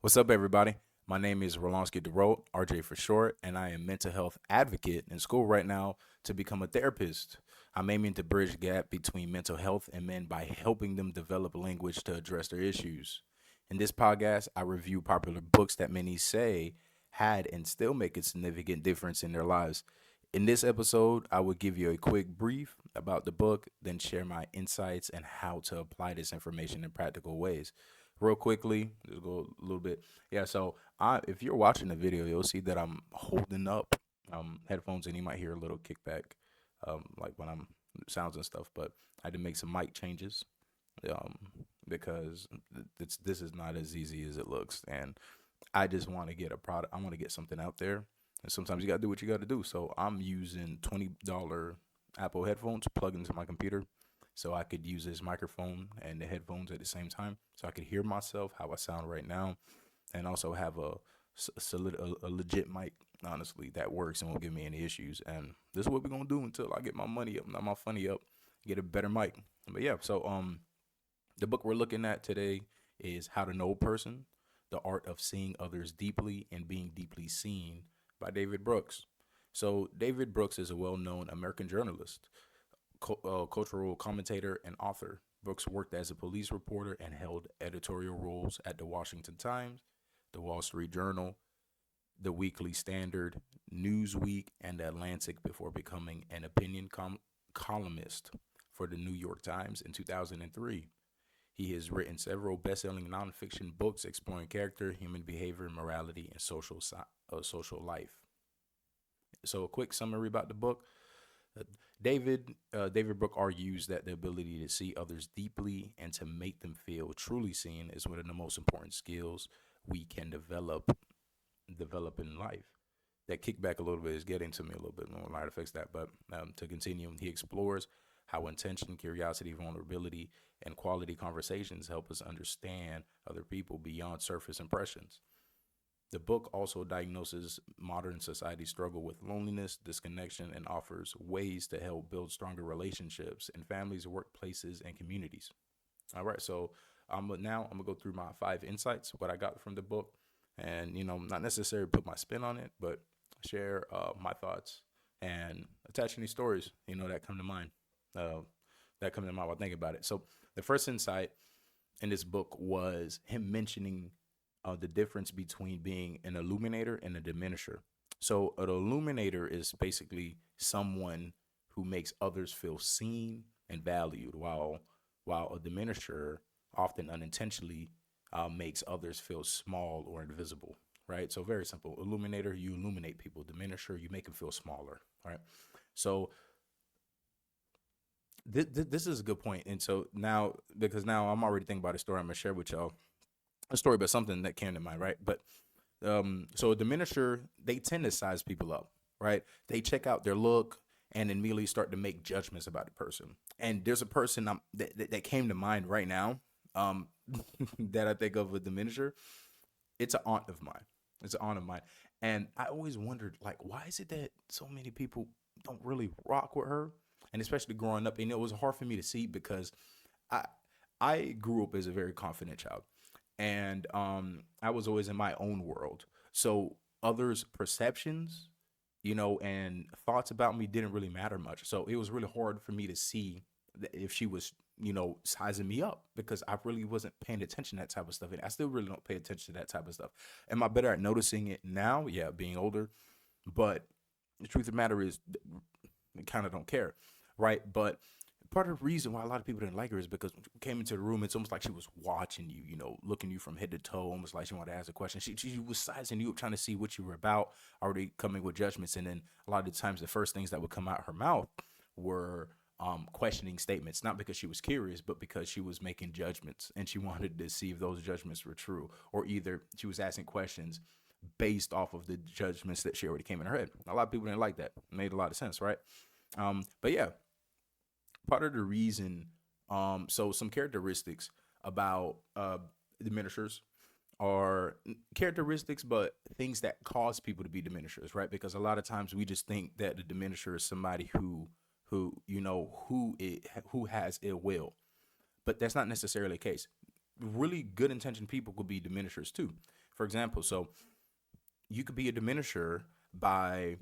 What's up, everybody? My name is Rollansky Darote, RJ for short, and I am mental health advocate in school right now to become a therapist. I'm aiming to bridge the gap between mental health and men by helping them develop language to address their issues. In this podcast, I review popular books that many say had and still make a significant difference in their lives. In this episode, I will give you a quick brief about the book, then share my insights and how to apply this information in practical ways. Real quickly, just go a little bit. Yeah, so if you're watching the video, you'll see that I'm holding up headphones, and you might hear a little kickback, like when I'm sounds and stuff. But I had to make some mic changes, um, because this is not as easy as it looks, and I just want to get a product. I want to get something out there, and sometimes you gotta do what you gotta do. So I'm using $20 Apple headphones plugged into my computer, so I could use this microphone and the headphones at the same time, so I could hear myself how I sound right now, and also have a legit mic. Honestly, that works and won't give me any issues. And this is what we're gonna do until I get my money up, not my funny up, get a better mic. But yeah, so the book we're looking at today is How to Know a Person, The Art of Seeing Others Deeply and Being Deeply Seen by David Brooks. So, David Brooks is a well known American journalist, cultural commentator, and author. Brooks worked as a police reporter and held editorial roles at the Washington Times, the Wall Street Journal, the Weekly Standard, Newsweek, and the Atlantic before becoming an columnist for the New York Times in 2003. He has written several best-selling nonfiction books exploring character, human behavior, morality, and social life. So, a quick summary about the book. Uh, David Brooke argues that the ability to see others deeply and to make them feel truly seen is one of the most important skills we can develop in life. That kickback a little bit is getting to me a little bit. I'm gonna to fix that. But to continue, he explores how intention, curiosity, vulnerability, and quality conversations help us understand other people beyond surface impressions. The book also diagnoses modern society's struggle with loneliness, disconnection, and offers ways to help build stronger relationships in families, workplaces, and communities. All right, so I'm gonna go through my 5 insights, what I got from the book, and not necessarily put my spin on it, but share my thoughts and attach any stories that come to mind. Uh, that come to mind while thinking about it. So the first insight in this book was him mentioning the difference between being an illuminator and a diminisher. So an illuminator is basically someone who makes others feel seen and valued, while a diminisher often unintentionally makes others feel small or invisible. Right. So very simple. Illuminator, you illuminate people. Diminisher, you make them feel smaller. All right. So this is a good point. And so now, because now I'm already thinking about a story I'm gonna share with y'all, a story about something that came to mind, right? But so a diminisher, they tend to size people up, right? They check out their look and immediately start to make judgments about the person. And there's a person that came to mind right now, um, that I think of a diminisher. It's an aunt of mine. It's an aunt of mine, and I always wondered, like, why is it that so many people don't really rock with her, and especially growing up, and it was hard for me to see because I I grew up as a very confident child, and I was always in my own world. So others' perceptions, and thoughts about me didn't really matter much. So it was really hard for me to see if she was, sizing me up because I really wasn't paying attention to that type of stuff. And I still really don't pay attention to that type of stuff. Am I better at noticing it now? Yeah, being older. But the truth of the matter is, I kind of don't care, right? But part of the reason why a lot of people didn't like her is because when she came into the room, it's almost like she was watching you, looking you from head to toe, almost like she wanted to ask a question. She was sizing you up, trying to see what you were about, already coming with judgments. And then a lot of the times, the first things that would come out her mouth were questioning statements, not because she was curious, but because she was making judgments and she wanted to see if those judgments were true, or either she was asking questions based off of the judgments that she already came in her head. A lot of people didn't like that. It made a lot of sense, right? But yeah, part of the reason, so some characteristics about diminishers are characteristics, but things that cause people to be diminishers, right? Because a lot of times we just think that the diminisher is somebody who has ill will, but that's not necessarily the case. Really good intentioned people could be diminishers too. For example, so you could be a diminisher by,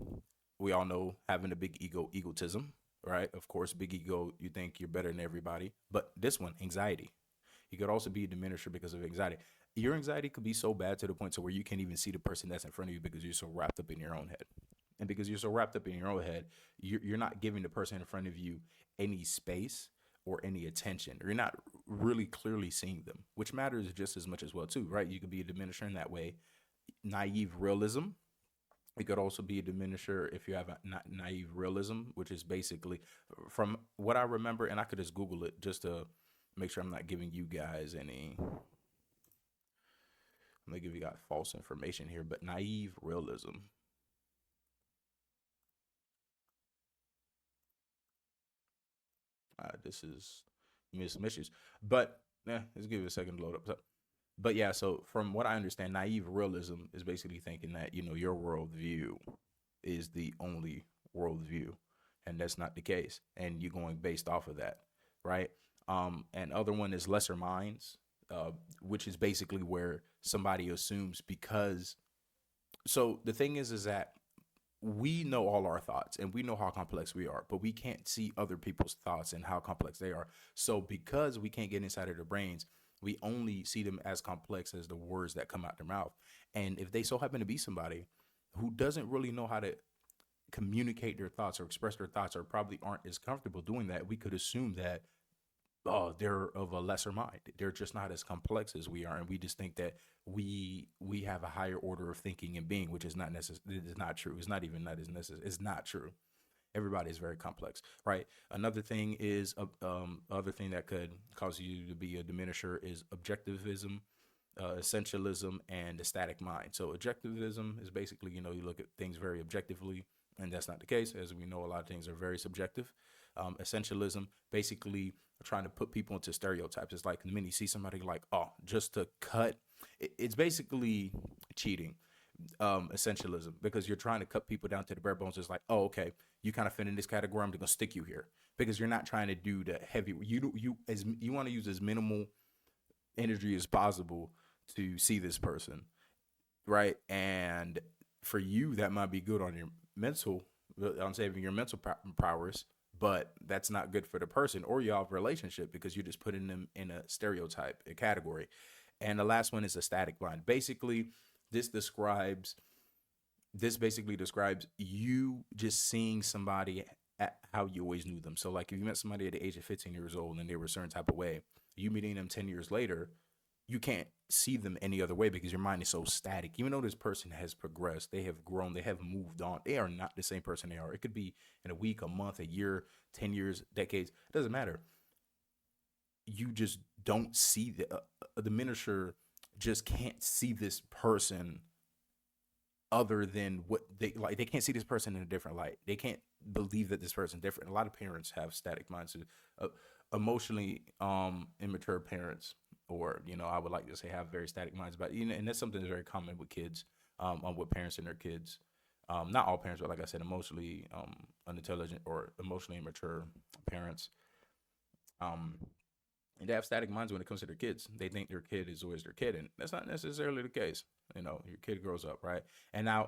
we all know, having a big ego, egotism, right? Of course, big ego, you think you're better than everybody. But this one, anxiety. You could also be a diminisher because of anxiety. Your anxiety could be so bad to the point to where you can't even see the person that's in front of you because you're so wrapped up in your own head. And because you're so wrapped up in your own head, you're not giving the person in front of you any space or any attention. Or you're not really clearly seeing them, which matters just as much as well too, right? You could be a diminisher in that way. Naive realism. It could also be a diminisher if you have a naive realism, which is basically, from what I remember, and I could just Google it just to make sure I'm not giving you guys any. I'm gonna give you guys false information here, but naive realism. This is, you made some issues, but let's give it a second to load up. So, but yeah, so from what I understand, naive realism is basically thinking that your worldview is the only worldview, and that's not the case, and you're going based off of that, right? And other one is lesser minds, which is basically where somebody assumes because. So the thing is that we know all our thoughts and we know how complex we are, but we can't see other people's thoughts and how complex they are. So because we can't get inside of their brains, we only see them as complex as the words that come out their mouth. And if they so happen to be somebody who doesn't really know how to communicate their thoughts or express their thoughts, or probably aren't as comfortable doing that, we could assume that, oh, they're of a lesser mind. They're just not as complex as we are, and we just think that we have a higher order of thinking and being, which is not necessary. It is not true. It's not even that is necessary. It's not true. Everybody is very complex, right? Another thing is, other thing that could cause you to be a diminisher is objectivism, essentialism, and the static mind. So objectivism is basically, you look at things very objectively, and that's not the case. As we know, a lot of things are very subjective. Essentialism, basically trying to put people into stereotypes. It's like the minute you see somebody like, oh, just to cut, it's basically cheating. Essentialism, because you're trying to cut people down to the bare bones. It's like, oh, okay, you kind of fit in this category, I'm gonna stick you here, because you're not trying to do the heavy. You want to use as minimal energy as possible to see this person, right? And for you, that might be good on your mental, on saving your mental powers, but that's not good for the person or your relationship, because you're just putting them in a stereotype, a category. And the last one is a static mind. Basically, this describes this basically describes you just seeing somebody at how you always knew them. So like if you met somebody at the age of 15 years old and they were a certain type of way, you meeting them 10 years later, you can't see them any other way because your mind is so static. Even though this person has progressed, they have grown, they have moved on, they are not the same person they are. It could be in a week, a month, a year, 10 years, decades. It doesn't matter. You just don't see the miniature, just can't see this person other than what they like. They can't see this person in a different light. They can't believe that this person's different. A lot of parents have static minds. Emotionally immature parents, or I would like to say have very static minds about and that's something that's very common with kids, with parents and their kids. Not all parents, but like I said, emotionally unintelligent or emotionally immature parents. Um, and they have static minds when it comes to their kids. They think their kid is always their kid, and that's not necessarily the case. Your kid grows up, right? And now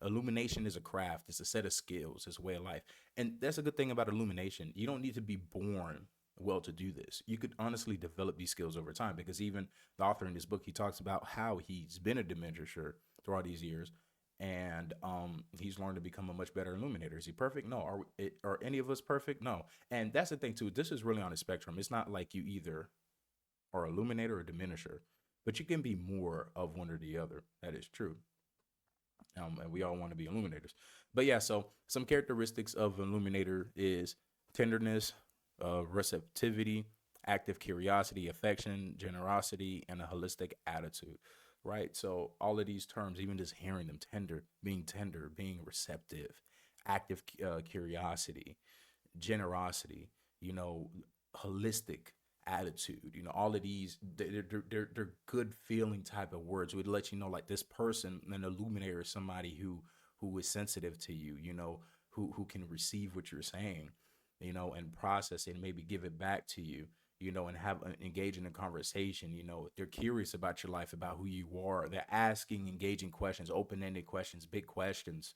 illumination is a craft. It's a set of skills. It's a way of life, and that's a good thing about illumination. You don't need to be born well to do this. You could honestly develop these skills over time, because even the author in this book, he talks about how he's been a diminisher throughout these years, and he's learned to become a much better illuminator. Is he perfect? No. Are any of us perfect? No. And that's the thing too. This is really on a spectrum. It's not like you either are illuminator or diminisher, but you can be more of one or the other. That is true. And we all want to be illuminators. But yeah, so some characteristics of illuminator is tenderness, receptivity, active curiosity, affection, generosity, and a holistic attitude. Right. So all of these terms, even just hearing them, tender, being receptive, active curiosity, generosity, you know, holistic attitude, all of these, they're good feeling type of words. Would let you know, like, this person, an illuminator, is somebody who is sensitive to you, who can receive what you're saying, and process it and maybe give it back to you, and have engage in a conversation. They're curious about your life, about who you are. They're asking engaging questions, open-ended questions, big questions.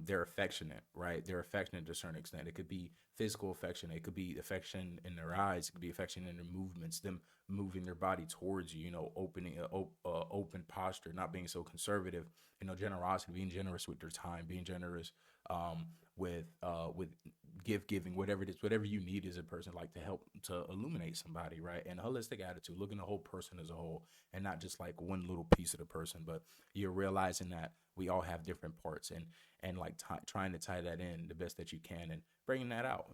They're affectionate, right? They're affectionate to a certain extent. It could be physical affection. It could be affection in their eyes. It could be affection in their movements, them moving their body towards you, opening open posture, not being so conservative, generosity, being generous with their time, being generous with gift giving, whatever it is, whatever you need as a person, like to help to illuminate somebody, right? And a holistic attitude, looking the whole person as a whole and not just like one little piece of the person, but you're realizing that we all have different parts and like trying to tie that in the best that you can and bringing that out.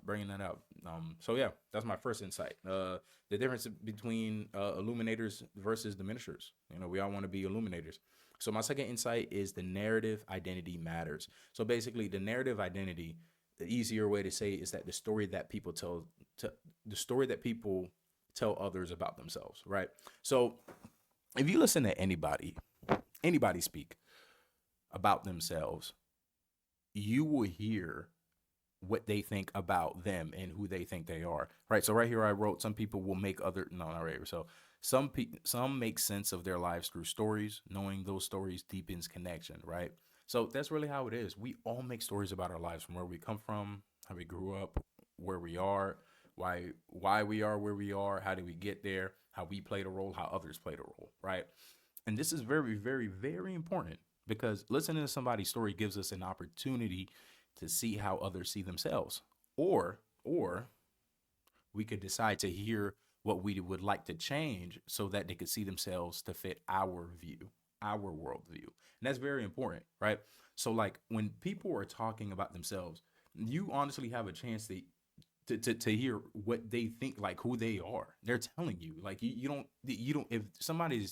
So yeah, that's my first insight. The difference between illuminators versus diminishers. We all want to be illuminators. So my second insight is the narrative identity matters. So basically, the narrative identity, the easier way to say it is that the story that people the story that people tell others about themselves, right? So if you listen to anybody speak about themselves, you will hear what they think about them and who they think they are, right? So right here I wrote, some people will make other no not right here. So some make sense of their lives through stories. Knowing those stories deepens connection, right? So that's really how it is. We all make stories about our lives, from where we come from, how we grew up, where we are, why we are where we are, how did we get there, how we played a role, how others played a role, right? And this is very, very, very important, because listening to somebody's story gives us an opportunity to see how others see themselves. Or we could decide to hear what we would like to change so that they could see themselves to fit our view, our worldview. And that's very important, right? So like when people are talking about themselves, you honestly have a chance to hear what they think, like who they are. They're telling you, like you don't if somebody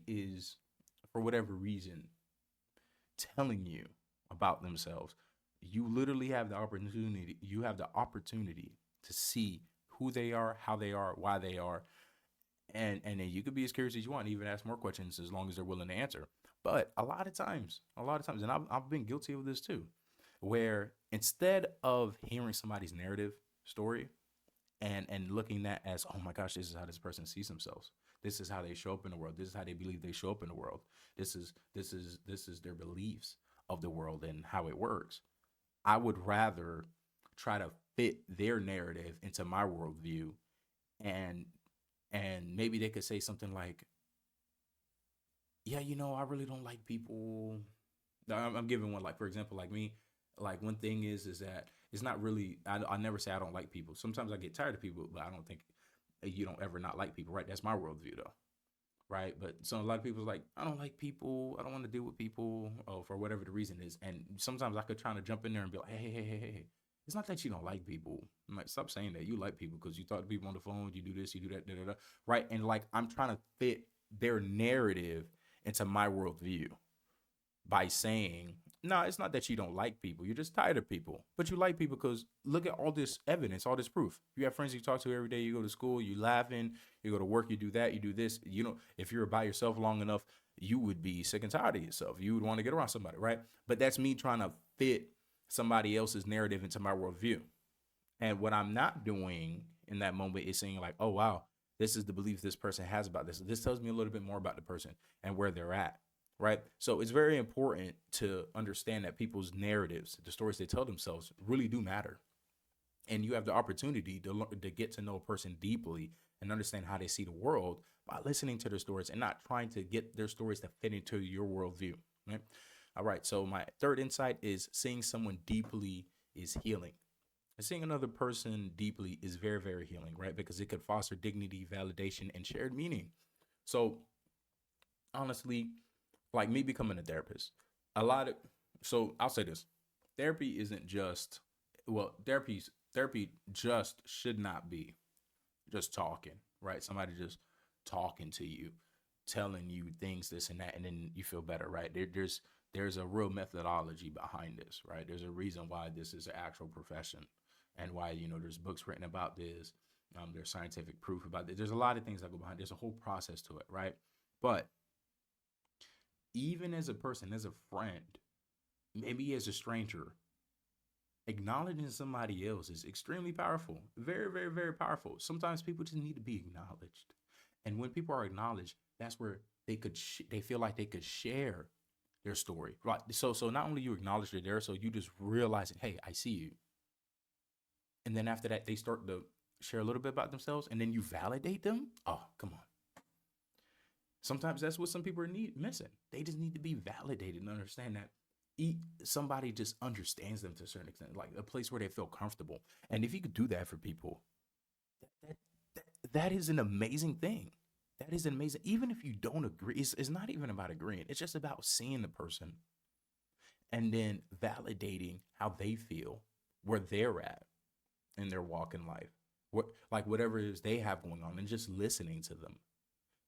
is for whatever reason telling you about themselves, you have the opportunity to see who they are, how they are, why they are, and then you could be as curious as you want, even ask more questions as long as they're willing to answer. But a lot of times, and I've been guilty of this too, where instead of hearing somebody's narrative story and looking at as, oh my gosh, this is how this person sees themselves, this is how they show up in the world, this is how they believe they show up in the world, this is their beliefs of the world and how it works, I would rather try to fit their narrative into my worldview, and maybe they could say something like, yeah, I really don't like people. I'm giving one, like, for example, like me, like one thing is that it's not really, I never say I don't like people. Sometimes I get tired of people, but I don't think you don't ever not like people, right? That's my worldview though, right? But so a lot of people's like, I don't like people, I don't want to deal with people, for whatever the reason is. And sometimes I could try to jump in there and be like, hey, it's not that you don't like people. I'm like, stop saying that. You like people because you talk to people on the phone, you do this, you do that, da, da, da, right? And like, I'm trying to fit their narrative into my worldview by saying, no, it's not that you don't like people. You're just tired of people. But you like people because look at all this evidence, all this proof. You have friends you talk to every day. You go to school, you laughing, you go to work, you do that, you do this. If you're by yourself long enough, you would be sick and tired of yourself. You would want to get around somebody, right? But that's me trying to fit somebody else's narrative into my worldview. And what I'm not doing in that moment is saying like, oh, wow, this is the belief this person has about this. This tells me a little bit more about the person and where they're at. Right. So it's very important to understand that people's narratives, the stories they tell themselves, really do matter. And you have the opportunity to get to know a person deeply and understand how they see the world by listening to their stories and not trying to get their stories to fit into your worldview. Right. All right. So my third insight is seeing someone deeply is healing. And seeing another person deeply is very, very healing, right? Because it could foster dignity, validation, and shared meaning. So honestly, like me becoming a therapist, a lot of so I'll say this: therapy isn't just therapy just should not be just talking, right? Somebody just talking to you, telling you things, this and that, and then you feel better, right? There's a real methodology behind this, right? There's a reason why this is an actual profession, and why there's books written about this. There's scientific proof about it. There's a lot of things that go behind. There's a whole process to it, right? But even as a person, as a friend, maybe as a stranger, Acknowledging somebody else is extremely powerful. Very, very, very powerful. Sometimes people just need to be acknowledged. And when people are acknowledged, that's where they feel like they could share their story. Right. So not only you acknowledge they're there, so you just realize it, hey, I see you. And then after that, they start to share a little bit about themselves, and then you validate them. Oh, come on. Sometimes that's what some people are missing. They just need to be validated and understand that somebody just understands them to a certain extent, like a place where they feel comfortable. And if you could do that for people, that, that is an amazing thing. That is amazing. Even if you don't agree, it's not even about agreeing. It's just about seeing the person and then validating how they feel, where they're at in their walk in life, like whatever it is they have going on, and just listening to them.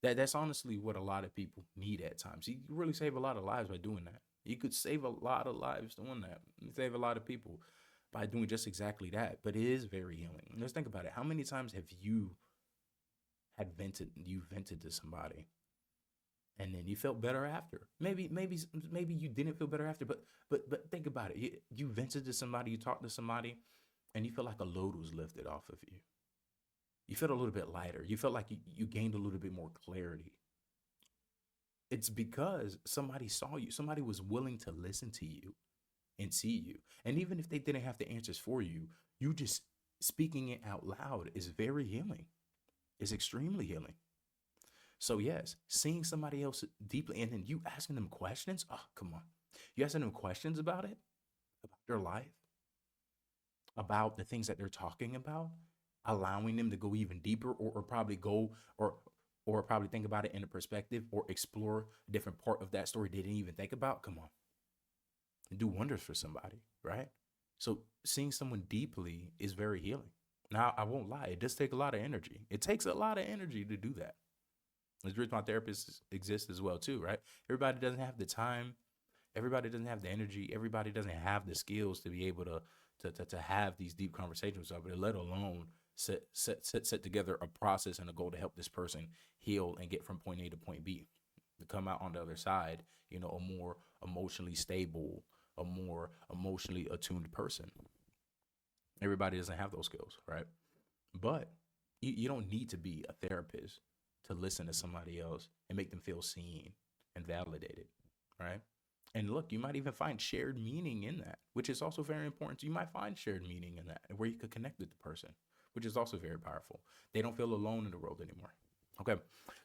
That's honestly what a lot of people need at times. You really save a lot of lives by doing that. You could save a lot of lives doing that. You save a lot of people by doing just exactly that. But it is very healing. Let's think about it. How many times have you vented to somebody and then you felt better after? Maybe you didn't feel better after, but think about it. You vented to somebody, you talked to somebody, and you feel like a load was lifted off of you. You felt a little bit lighter. You felt like you gained a little bit more clarity. It's because somebody saw you. Somebody was willing to listen to you and see you. And even if they didn't have the answers for you, you just speaking it out loud is very healing. It's extremely healing. So yes, seeing somebody else deeply and then you asking them questions. Oh, come on. You asking them questions about it, about their life, about the things that they're talking about, allowing them to go even deeper, or probably go or probably think about it in a perspective or explore a different part of that story they didn't even think about. Come on. Do wonders for somebody, right? So seeing someone deeply is very healing. Now, I won't lie, it does take a lot of energy. It takes a lot of energy to do that. That's the reason my therapists exist as well, too, right? Everybody doesn't have the time. Everybody doesn't have the energy. Everybody doesn't have the skills to be able to have these deep conversations with somebody, let alone set together a process and a goal to help this person heal and get from point A to point B, to come out on the other side, a more emotionally stable, a more emotionally attuned person. Everybody doesn't have those skills, right? But you don't need to be a therapist to listen to somebody else and make them feel seen and validated, right? And look, you might even find shared meaning in that, which is also very important. You might find shared meaning in that where you could connect with the person, which is also very powerful. They don't feel alone in the world anymore. Okay.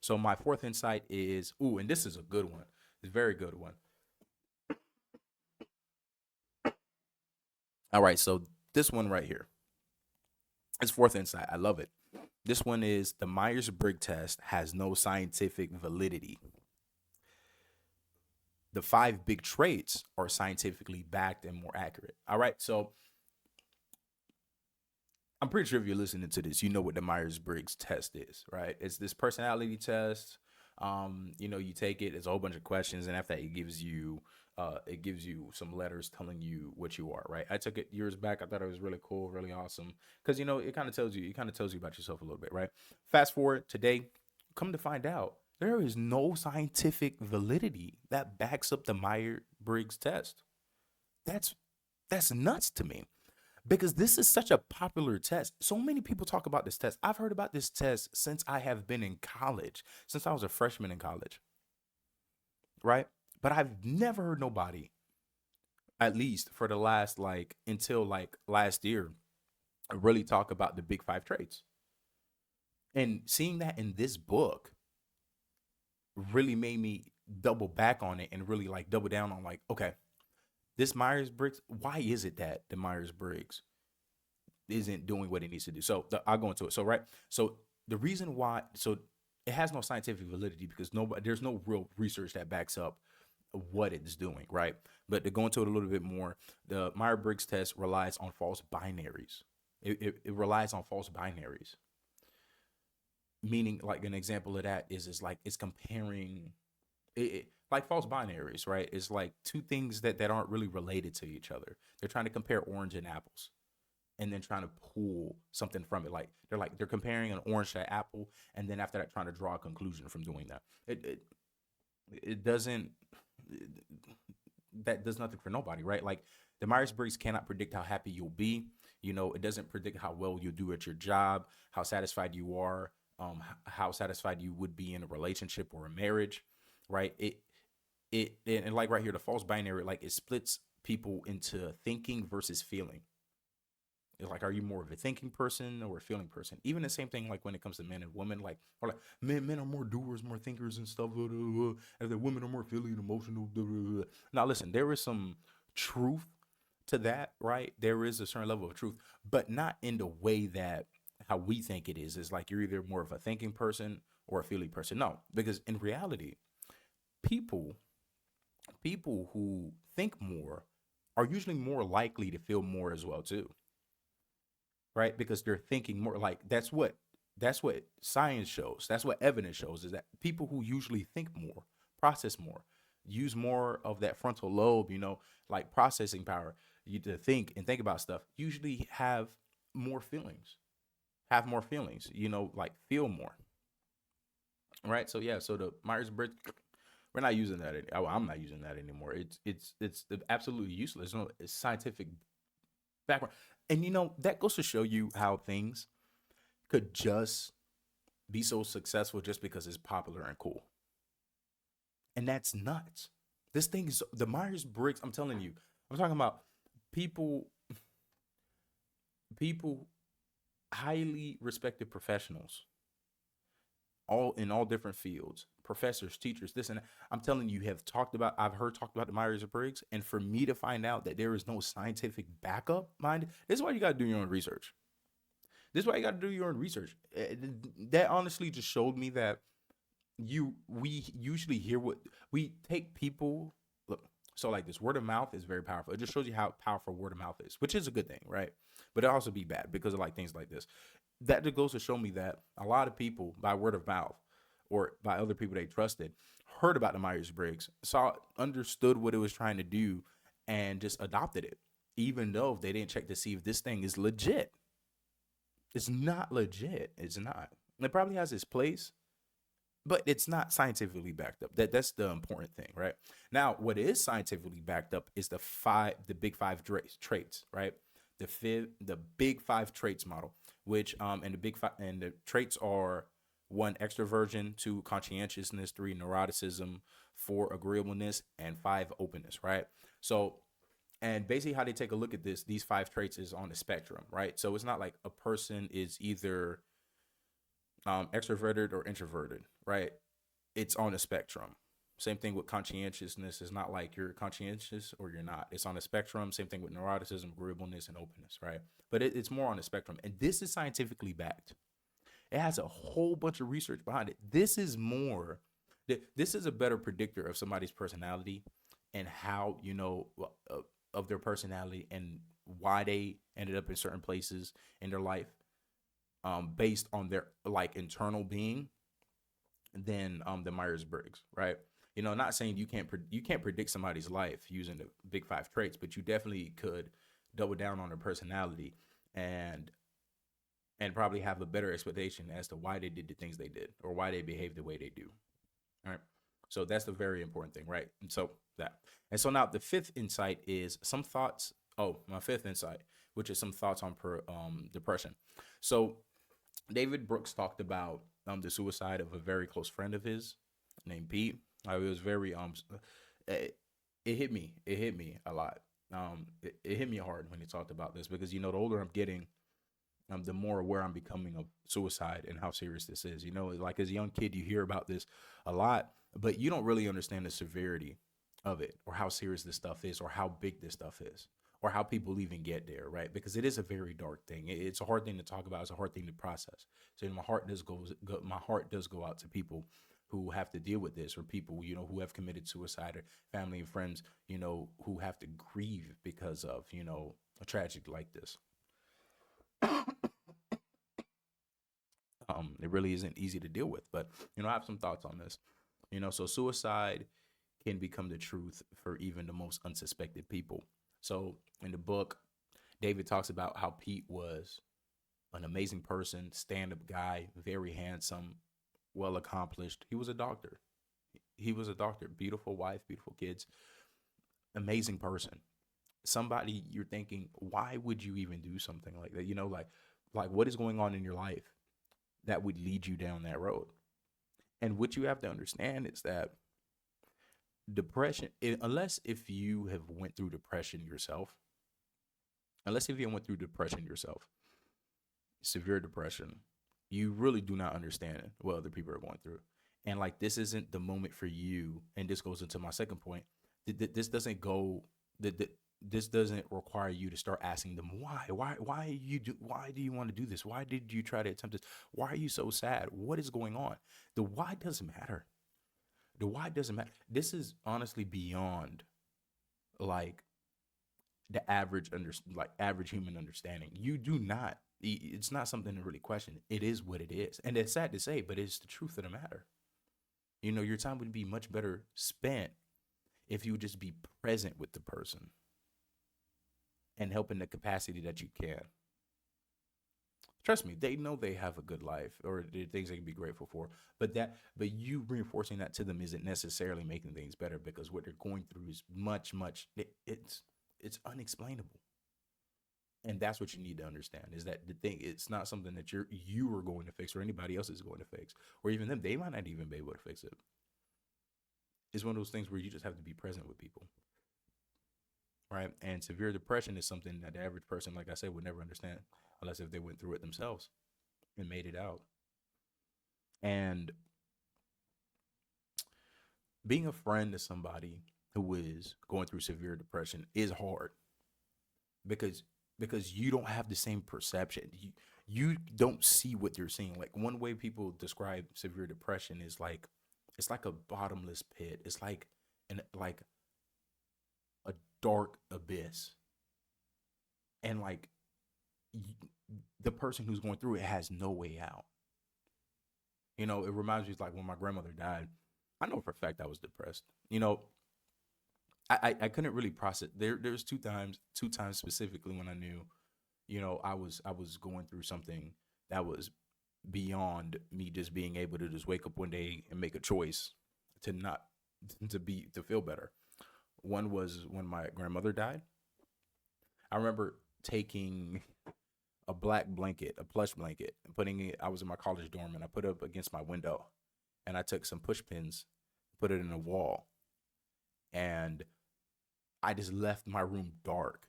So my fourth insight is, and this is a good one. It's a very good one. All right. So this one right here. It's fourth insight. I love it. This one is the Myers-Briggs test has no scientific validity. The 5 big traits are scientifically backed and more accurate. All right. So I'm pretty sure if you're listening to this, you know what the Myers-Briggs test is, right? It's this personality test. You take it, it's a whole bunch of questions, and after that, it gives you some letters telling you what you are, right? I took it years back. I thought it was really cool, really awesome, because it kind of tells you about yourself a little bit, right? Fast forward today, come to find out, there is no scientific validity that backs up the Myers-Briggs test. That's nuts to me, because this is such a popular test. So many people talk about this test. I've heard about this test since I have been in college, since I was a freshman in college, right? But I've never heard nobody, at least for the last until last year, really talk about the big 5 traits. And seeing that in this book really made me double back on it and really double down on okay, this Myers-Briggs, why is it that the Myers-Briggs isn't doing what it needs to do? So I'll go into it. So, right. So the reason why, so it has no scientific validity because there's no real research that backs up what it's doing, right? But to go into it a little bit more, the Myers-Briggs test relies on false binaries. It relies on false binaries. Meaning, an example of that is it's comparing like false binaries, right? It's like two things that aren't really related to each other. They're trying to compare orange and apples, and then trying to pull something from it. They're comparing an orange to an apple, and then after that, trying to draw a conclusion from doing that. It doesn't. That does nothing for nobody, right? The Myers-Briggs cannot predict how happy you'll be. It doesn't predict how well you'll do at your job, how satisfied you are, how satisfied you would be in a relationship or a marriage, right? And like right here, the false binary, like it splits people into thinking versus feeling. It's like, are you more of a thinking person or a feeling person? Even the same thing, like when it comes to men and women, like, or like men are more doers, more thinkers and stuff, and the women are more feeling and emotional. Now, listen, there is some truth to that, right? There is a certain level of truth, but not in the way that how we think it is. It's like you're either more of a thinking person or a feeling person. No, because in reality, people people who think more are usually more likely to feel more as well too, right? Because they're thinking more. Like that's what science shows. That's what evidence shows is that people who usually think more, process more, use more of that frontal lobe, like processing power, you to think and think about stuff, usually have more feelings, like feel more, right? So yeah, so the Myers-Briggs, we're not using that. I'm not using that anymore. It's absolutely useless. No, it's scientific background, and that goes to show you how things could just be so successful just because it's popular and cool, and that's nuts. This thing is the Myers Briggs. I'm telling you, I'm talking about people, people, highly respected professionals, all in all different fields, professors, teachers, this and that. I'm telling you, I've heard talked about the Myers Briggs, and for me to find out that there is no scientific backup mind, this is why you got to do your own research. This is why you got to do your own research. That honestly just showed me that we usually hear what we take people. Look, so like this word of mouth is very powerful. It just shows you how powerful word of mouth is, which is a good thing, right? But it also be bad because of like things like this. That just goes to show me that a lot of people by word of mouth or by other people they trusted heard about the Myers Briggs, saw, understood what it was trying to do, and just adopted it, even though they didn't check to see if this thing is legit. It's not legit. It's not. It probably has its place, but it's not scientifically backed up. That's the important thing, right? Now, what is scientifically backed up is the big five traits, right? The big five traits model, which and the big five and the traits are: one, extroversion; two, conscientiousness; three, neuroticism; four, agreeableness; and five, openness, right? So, and basically how they take a look at these five traits is on the spectrum, right? So it's not like a person is either extroverted or introverted, right? It's on a spectrum. Same thing with conscientiousness. It's not like you're conscientious or you're not. It's on a spectrum. Same thing with neuroticism, agreeableness, and openness, right? But it's more on the spectrum. And this is scientifically backed. It has a whole bunch of research behind it. This is a better predictor of somebody's personality and how, of their personality and why they ended up in certain places in their life, based on their like internal being, than the Myers Briggs, right? Not saying you can't predict somebody's life using the big five traits, but you definitely could double down on their personality and probably have a better explanation as to why they did the things they did or why they behave the way they do. All right. So that's the very important thing, right? And so now the fifth insight is some thoughts. Oh, my fifth insight, which is some thoughts on depression. So David Brooks talked about the suicide of a very close friend of his named Pete. It was very it hit me. It hit me a lot. It hit me hard when he talked about this because the older I'm getting, the more aware I'm becoming of suicide and how serious this is. Like as a young kid, you hear about this a lot, but you don't really understand the severity of it or how serious this stuff is or how big this stuff is or how people even get there, right? Because it is a very dark thing. It's a hard thing to talk about. It's a hard thing to process. So my heart does go out to people who have to deal with this or people, who have committed suicide or family and friends, who have to grieve because of, a tragedy like this. It really isn't easy to deal with, but I have some thoughts on this. So suicide can become the truth for even the most unsuspected people. So in the book, David talks about how Pete was an amazing person, stand-up guy, very handsome, well accomplished. He was a doctor. Beautiful wife, beautiful kids, amazing person. somebody you're thinking, why would you even do something like that? Like what is going on in your life that would lead you down that road? And what you have to understand is that depression, unless if you have went through depression yourself, unless if you went through depression yourself, severe depression, you really do not understand what other people are going through. And like this isn't the moment for you. And this goes into my second point. This doesn't go. This doesn't require you to start asking them why do you want to do this? Why did you try to attempt this? Why are you so sad? What is going on? The why doesn't matter. The why doesn't matter. This is honestly beyond like the average human understanding. You do not. It's not something to really question. It is what it is, and it's sad to say, but it's the truth of the matter. Your time would be much better spent if you would just be present with the person and help in the capacity that you can. Trust me, they know they have a good life or the things they can be grateful for. But you reinforcing that to them isn't necessarily making things better because what they're going through is it's unexplainable. And that's what you need to understand is that the thing, it's not something that you are going to fix or anybody else is going to fix, or even them. They might not even be able to fix it. It's one of those things where you just have to be present with people. Right. And severe depression is something that the average person, like I said, would never understand unless if they went through it themselves and made it out. And being a friend to somebody who is going through severe depression is hard because you don't have the same perception. You don't see what you're seeing. Like one way people describe severe depression is like it's like a bottomless pit. It's like a dark abyss. And like the person who's going through it has no way out. It reminds me of like when my grandmother died. I know for a fact I was depressed. I couldn't really process. There's two times specifically when I knew, I was going through something that was beyond me just being able to just wake up one day and make a choice to not to feel better. One was when my grandmother died. I remember taking a black blanket, a plush blanket, and putting it. I was in my college dorm, and I put it up against my window, and I took some push pins, put it in a wall, and I just left my room dark.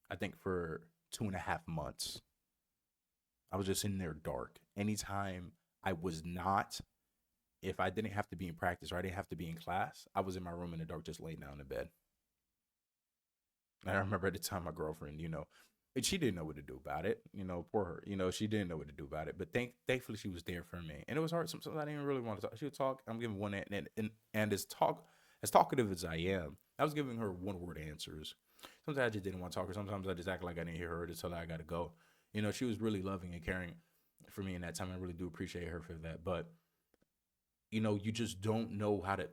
I think for 2.5 months, I was just in there dark. Anytime I was not, if I didn't have to be in practice or I didn't have to be in class, I was in my room in the dark, just laying down in bed. And I remember at the time, my girlfriend, and she didn't know what to do about it. Poor her. She didn't know what to do about it. But thankfully, she was there for me. And it was hard. Sometimes I didn't really want to talk. She would talk. I'm giving one, and as talkative as I am, I was giving her one word answers. Sometimes I just didn't want to talk, or sometimes I just act like I didn't hear her to tell her I got to go. She was really loving and caring for me in that time. I really do appreciate her for that. But you just don't know how to.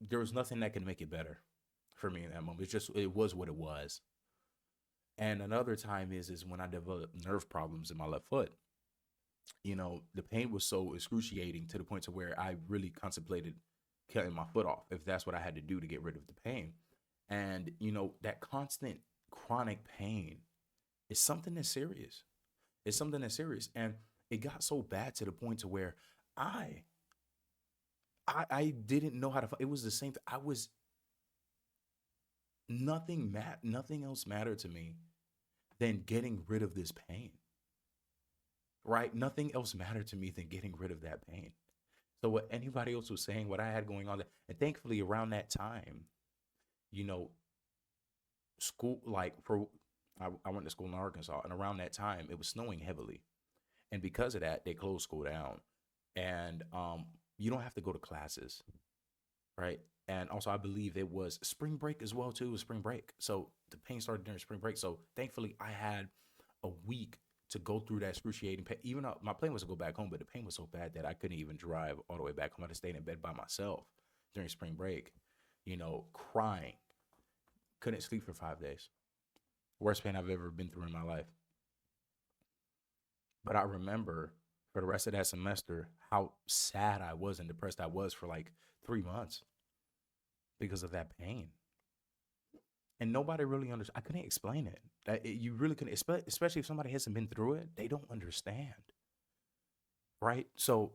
There was nothing that can make it better for me in that moment. It was what it was. And another time is when I developed nerve problems in my left foot. The pain was so excruciating to the point to where I really contemplated cutting my foot off if that's what I had to do to get rid of the pain. And that constant chronic pain is something that's serious. It's something that's serious, and it got so bad to the point to where I I didn't know how to. It was the same. I was nothing else mattered to me than getting rid of this pain. Right? Nothing else mattered to me than getting rid of that pain. So what anybody else was saying, what I had going on, and thankfully around that time, you know, school like for I went to school in Arkansas, and around that time it was snowing heavily, and because of that, they closed school down, and you don't have to go to classes, right? And also, I believe it was spring break as well too. It was spring break, so the pain started during spring break. So thankfully, I had a week to go through that excruciating pain. Even though my plan was to go back home, but the pain was so bad that I couldn't even drive all the way back home. I had to stay in bed by myself during spring break, crying. Couldn't sleep for 5 days. Worst pain I've ever been through in my life. But I remember for the rest of that semester how sad I was and depressed I was for like 3 months because of that pain. And nobody really understands. I couldn't explain it. You really couldn't, especially if somebody hasn't been through it, they don't understand, right? So,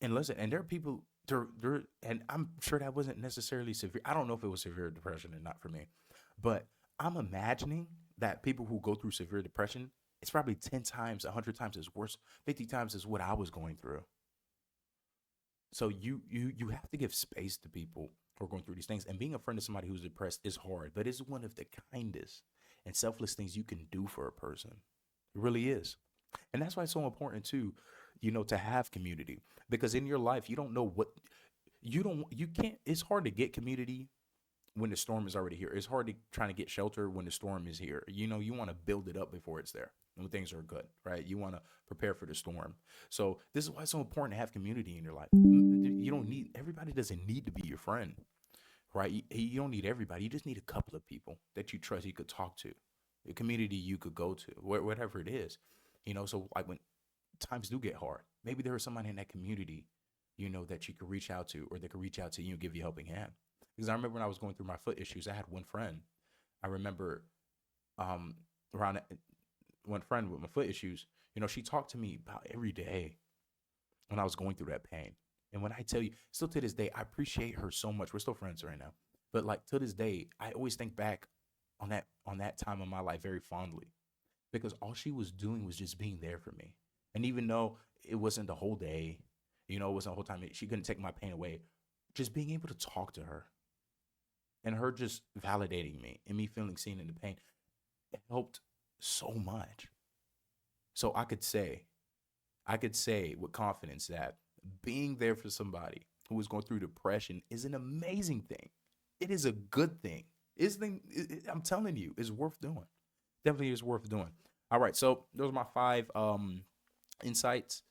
and listen, and there are people there, and I'm sure that wasn't necessarily severe. I don't know if it was severe depression or not for me, but I'm imagining that people who go through severe depression, it's probably 10 times, 100 times as worse, 50 times as what I was going through. So you have to give space to people who are going through these things. And being a friend to somebody who's depressed is hard, but it's one of the kindest and selfless things you can do for a person. It really is. And that's why it's so important too, to have community. Because in your life, you don't know what you can't, it's hard to get community when the storm is already here. It's hard to trying to get shelter when the storm is here. You want to build it up before it's there. When things are good, right? You want to prepare for the storm. So this is why it's so important to have community in your life. You don't need everybody. Doesn't need to be your friend, right? You don't need everybody. You just need a couple of people that you trust. You could talk to, a community you could go to, whatever it is. So like when times do get hard, maybe there is somebody in that community, that you could reach out to, or they could reach out to you and give you a helping hand. Because I remember when I was going through my foot issues, I had one friend. I remember around one friend with my foot issues, she talked to me about every day when I was going through that pain. And when I tell you, still to this day, I appreciate her so much. We're still friends right now. But like to this day, I always think back on that time of my life very fondly, because all she was doing was just being there for me. And even though it wasn't the whole day, it wasn't the whole time, she couldn't take my pain away. Just being able to talk to her and her just validating me and me feeling seen in the pain, it helped so much. So I could say with confidence that being there for somebody who is going through depression is an amazing thing. It is a good thing. I'm telling you, it's worth doing. Definitely is worth doing. All right, so those are my five insights.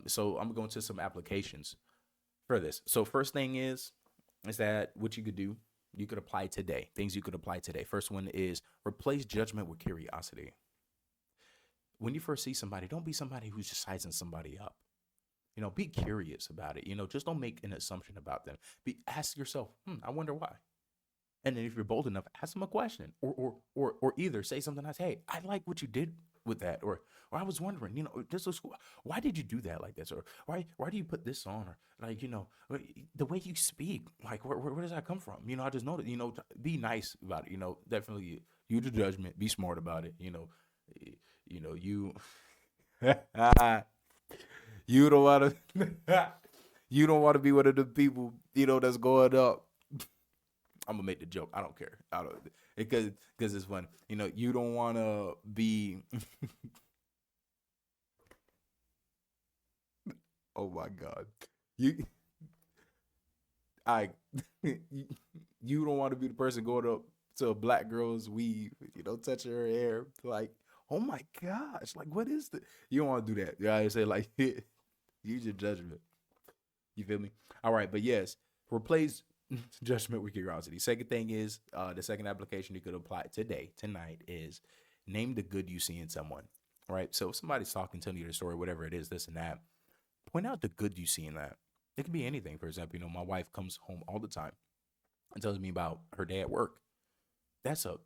So I'm going to some applications for this. So first thing is that what you could do, you could apply today. Things you could apply today. First one is replace judgment with curiosity. When you first see somebody, don't be somebody who's just sizing somebody up. Be curious about it. Just don't make an assumption about them. Ask yourself, I wonder why. And then if you're bold enough, ask them a question, or either say something like, "Hey, I like what you did with that," or I was wondering, this was cool. Why did you do that like this, or why do you put this on, or like the way you speak, like where does that come from? I just know that be nice about it. Definitely use the judgment, be smart about it. You you don't want to you don't want to be one of the people that's going up. I'm gonna make the joke. I don't care. I don't because it's fun. You don't want to be. Oh my God, you I you don't want to be the person going up to a black girl's weave, touching her hair, like, oh my gosh, like what is the? You don't want to do that. I say like use your judgment. You feel me? All right, but yes, replace judgment with curiosity. Second thing is the second application you could apply today, tonight, is name the good you see in someone. Right. So if somebody's talking, telling you the story, whatever it is, this and that, point out the good you see in that. It can be anything. For example, my wife comes home all the time and tells me about her day at work. That's a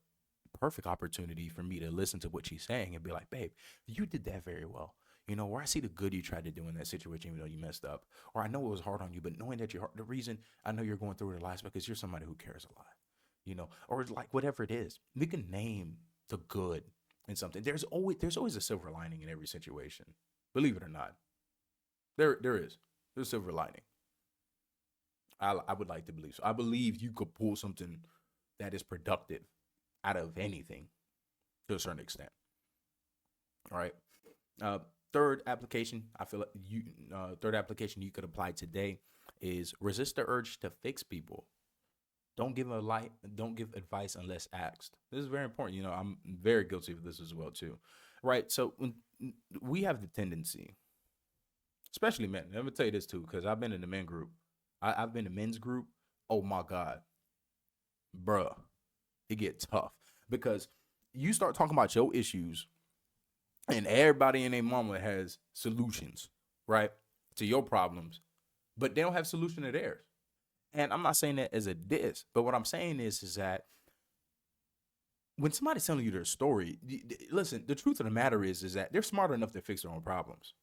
perfect opportunity for me to listen to what she's saying and be like, babe, you did that very well. Where I see the good you tried to do in that situation, even though you messed up. Or I know it was hard on you, but knowing that the reason I know you're going through it a lot is because you're somebody who cares a lot, or like whatever it is. We can name the good in something. There's always a silver lining in every situation. Believe it or not. There is. There's a silver lining. I would like to believe so. I believe you could pull something that is productive out of anything to a certain extent. All right. Uh, third application, I feel like third application you could apply today is resist the urge to fix people. Don't give advice unless asked. This is very important. I'm very guilty of this as well too. Right. So when we have the tendency, especially men, let me tell you this too, because I've been in the men group. I've been in the men's group. Oh my God, bruh, it get tough because you start talking about your issues and everybody and their mama has solutions, right, to your problems, but they don't have solution to theirs. And I'm not saying that as a diss, but what I'm saying is that when somebody's telling you their story, listen, the truth of the matter is that they're smart enough to fix their own problems.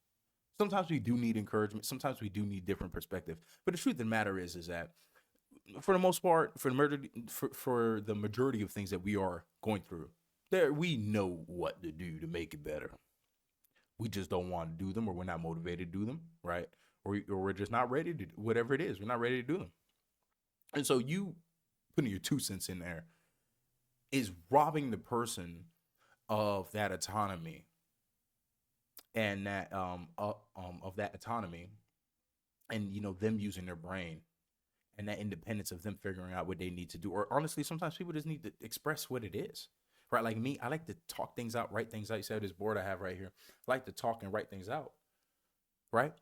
Sometimes we do need encouragement. Sometimes we do need different perspective. But the truth of the matter is that for the most part, for the majority of things that we are going through, there we know what to do to make it better. We just don't want to do them, or we're not motivated to do them, right? Or we're just not ready to, whatever it is, we're not ready to do them. And so you putting your 2 cents in there is robbing the person of that autonomy and that of that autonomy, and them using their brain and that independence of them figuring out what they need to do. Or honestly, sometimes people just need to express what it is, right? Like me, I like to talk things out, write things out. You said this board I have right here, I like to talk and write things out, right?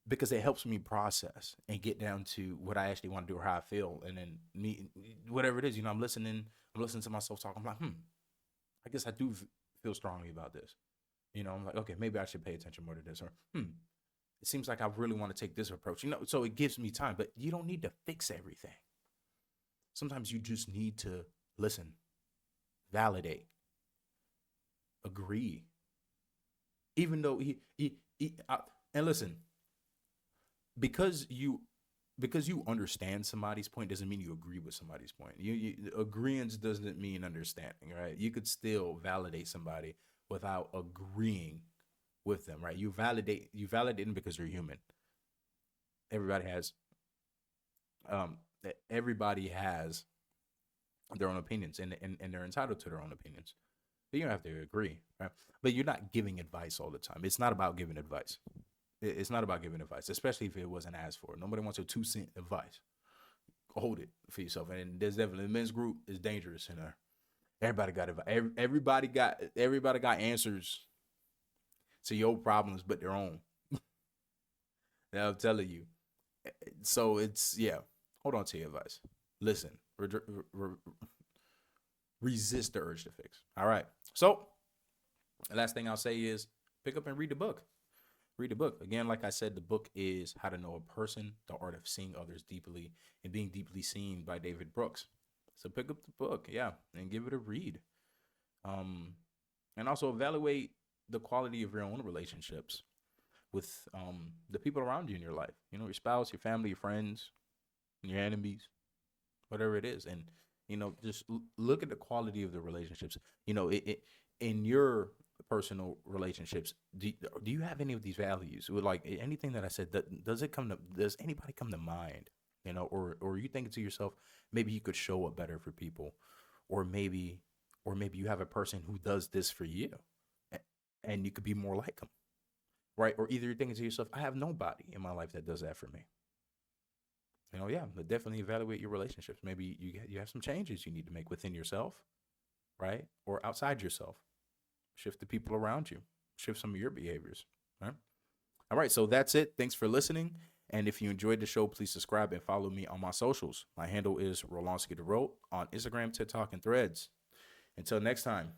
Because it helps me process and get down to what I actually want to do or how I feel. And then me, whatever it is, I'm listening to myself talk. I'm like, I guess I do feel strongly about this. I'm like, okay, maybe I should pay attention more to this. Or, it seems like I really want to take this approach. So it gives me time, but you don't need to fix everything. Sometimes you just need to listen, validate, agree. Even though and listen, because you understand somebody's point doesn't mean you agree with somebody's point. Agreeance doesn't mean understanding, right? You could still validate somebody without agreeing with them, right? You validate them because you're human. Everybody has um everybody has their own opinions, and they're entitled to their own opinions. But you don't have to agree, right? But you're not giving advice all the time. It's not about giving advice. It's not about giving advice, especially if it wasn't asked for. Nobody wants your 2 cent advice. Hold it for yourself. And there's definitely, the men's group is dangerous in there. Everybody got advice. Everybody got answers to your problems, but their own. I'm telling you. So it's, yeah. Hold on to your advice. Listen. Resist the urge to fix. All right. So the last thing I'll say is pick up and read the book. Read the book. Again, like I said, the book is How to Know a Person, The Art of Seeing Others Deeply and Being Deeply Seen by David Brooks. So pick up the book, yeah, and give it a read. And also evaluate the quality of your own relationships with the people around you in your life. Your spouse, your family, your friends, your enemies, whatever it is. And, just look at the quality of the relationships. In your personal relationships, do you have any of these values? Like anything that I said, does anybody come to mind? Or you thinking to yourself, maybe you could show up better for people, or maybe you have a person who does this for you, and you could be more like them, right? Or either you're thinking to yourself, I have nobody in my life that does that for me. Yeah, but definitely evaluate your relationships. Maybe you have some changes you need to make within yourself, right? Or outside yourself. Shift the people around you. Shift some of your behaviors. Right? All right, so that's it. Thanks for listening. And if you enjoyed the show, please subscribe and follow me on my socials. My handle is Rollansky Darote on Instagram, TikTok, and Threads. Until next time.